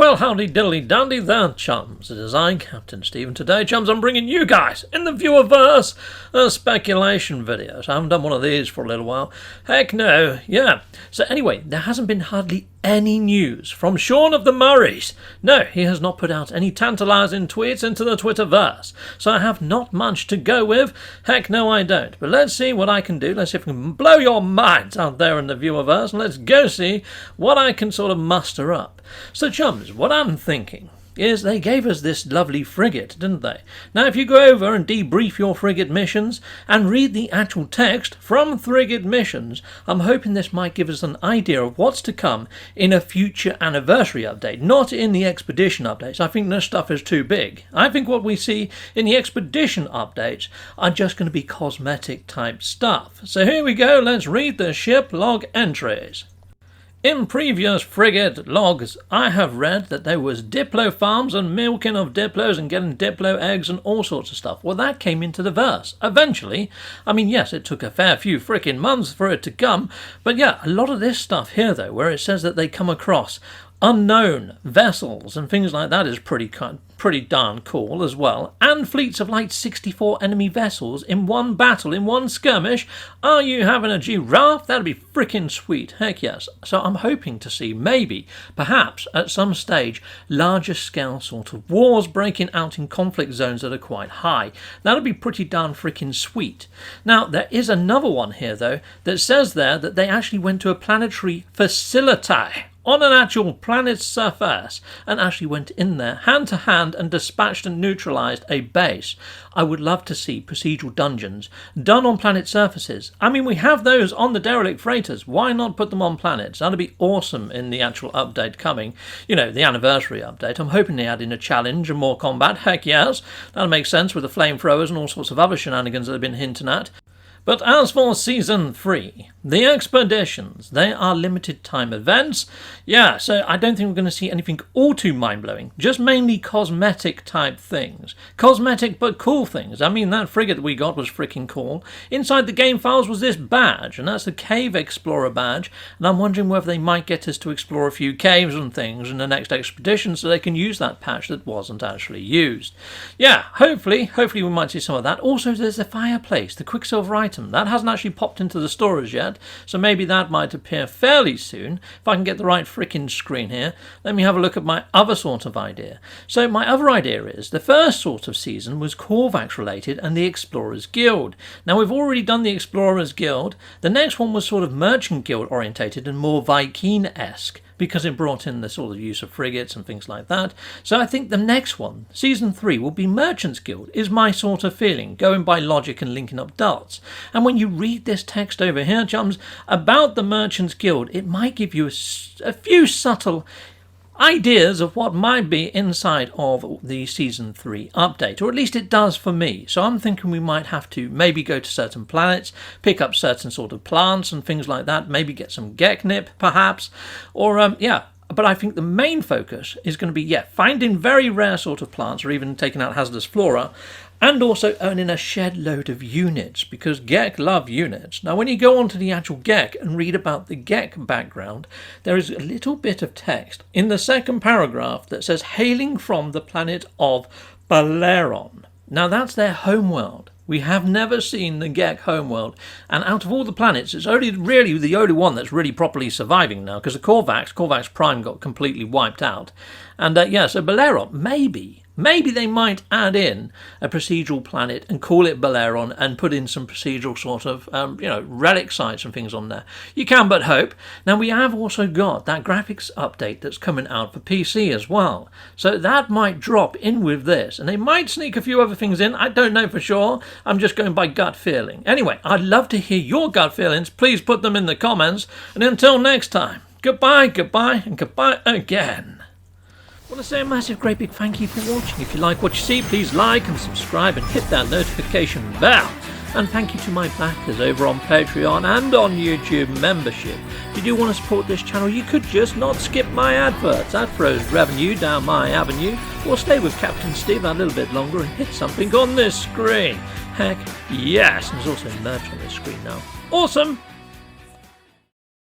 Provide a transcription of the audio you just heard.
Well, howdy diddly dandy there, chums. It is I, Captain Steve, and today, chums, I'm bringing you guys, in the viewerverse, speculation videos. I haven't done one of these for a little while. Heck no, yeah. So anyway, there hasn't been hardly any news from Sean of the Murrays. No, he has not put out any tantalising tweets into the Twitterverse, so I have not much to go with. Heck no, I don't. But let's see what I can do. Let's see if I can blow your minds out there in the viewerverse, and let's go see what I can sort of muster up. So, chums, what I'm thinking is they gave us this lovely frigate, didn't they? Now, if you go over and debrief your frigate missions and read the actual text from frigate missions, I'm hoping this might give us an idea of what's to come in a future anniversary update, not in the expedition updates. I think this stuff is too big. I think what we see in the expedition updates are just going to be cosmetic type stuff. So here we go, let's read the ship log entries. In previous frigate logs, I have read that there was Diplo farms and milking of Diplos and getting Diplo eggs and all sorts of stuff. Well, that came into the verse. Eventually, I mean, yes, it took a fair few frickin' months for it to come, but yeah, a lot of this stuff here, though, where it says that they come across unknown vessels and things like that is pretty darn cool as well. And fleets of like 64 enemy vessels in one battle, in one skirmish. Are you having a giraffe? That'd be freaking sweet. Heck yes. So I'm hoping to see maybe, perhaps at some stage, larger scale sort of wars breaking out in conflict zones that are quite high. That'd be pretty darn freaking sweet. Now, there is another one here though that says there that they actually went to a planetary facility on an actual planet's surface and actually went in there hand to hand and dispatched and neutralised a base. I would love to see procedural dungeons done on planet surfaces. I mean, we have those on the derelict freighters. Why not put them on planets? That'd be awesome in the actual update coming. You know, the anniversary update. I'm hoping they add in a challenge and more combat. Heck yes. That'll make sense with the flamethrowers and all sorts of other shenanigans that have been hinted at. But as for Season 3, the expeditions, they are limited time events. Yeah, so I don't think we're going to see anything all too mind-blowing, just mainly cosmetic type things. Cosmetic but cool things. I mean, that frigate we got was freaking cool. Inside the game files was this badge, and that's the Cave Explorer badge, and I'm wondering whether they might get us to explore a few caves and things in the next expedition so they can use that patch that wasn't actually used. Yeah, hopefully we might see some of that. Also, there's the fireplace, the Quicksilver item. That hasn't actually popped into the stores yet, so maybe that might appear fairly soon. If I can get the right frickin' screen here, let me have a look at my other sort of idea. So my other idea is, the first sort of season was Korvax related and the Explorers Guild. Now we've already done the Explorers Guild. The next one was sort of Merchant Guild orientated and more Viking-esque, because it brought in the sort of use of frigates and things like that. So I think the next one, Season 3, will be Merchants Guild, is my sort of feeling, going by logic and linking up dots. And when you read this text over here, chums, about the Merchants Guild, it might give you a few subtle ideas of what might be inside of the Season 3 update, or at least it does for me. So I'm thinking we might have to maybe go to certain planets, pick up certain sort of plants and things like that, maybe get some Geknip perhaps, or yeah. But I think the main focus is going to be, yeah, finding very rare sort of plants or even taking out hazardous flora, and also earning a shed load of units, because Gek love units. Now, when you go onto the actual Gek and read about the Gek background, there is a little bit of text in the second paragraph that says, hailing from the planet of Baleron. Now, that's their homeworld. We have never seen the Gek homeworld, and out of all the planets, it's only really the only one that's really properly surviving now, because the Korvax Prime got completely wiped out. And yeah, so Baleron, maybe they might add in a procedural planet and call it Baleron and put in some procedural sort of, relic sites and things on there. You can but hope. Now, we have also got that graphics update that's coming out for PC as well. So that might drop in with this, and they might sneak a few other things in. I don't know for sure. I'm just going by gut feeling. Anyway, I'd love to hear your gut feelings. Please put them in the comments. And until next time, goodbye, and goodbye again. I want to say a massive great big thank you for watching. If you like what you see, please like and subscribe and hit that notification bell. And thank you to my backers over on Patreon and on YouTube membership. If you do want to support this channel, you could just not skip my adverts. That throws revenue down my avenue. Or stay with Captain Steve a little bit longer and hit something on this screen. Heck yes, and there's also merch on this screen now. Awesome!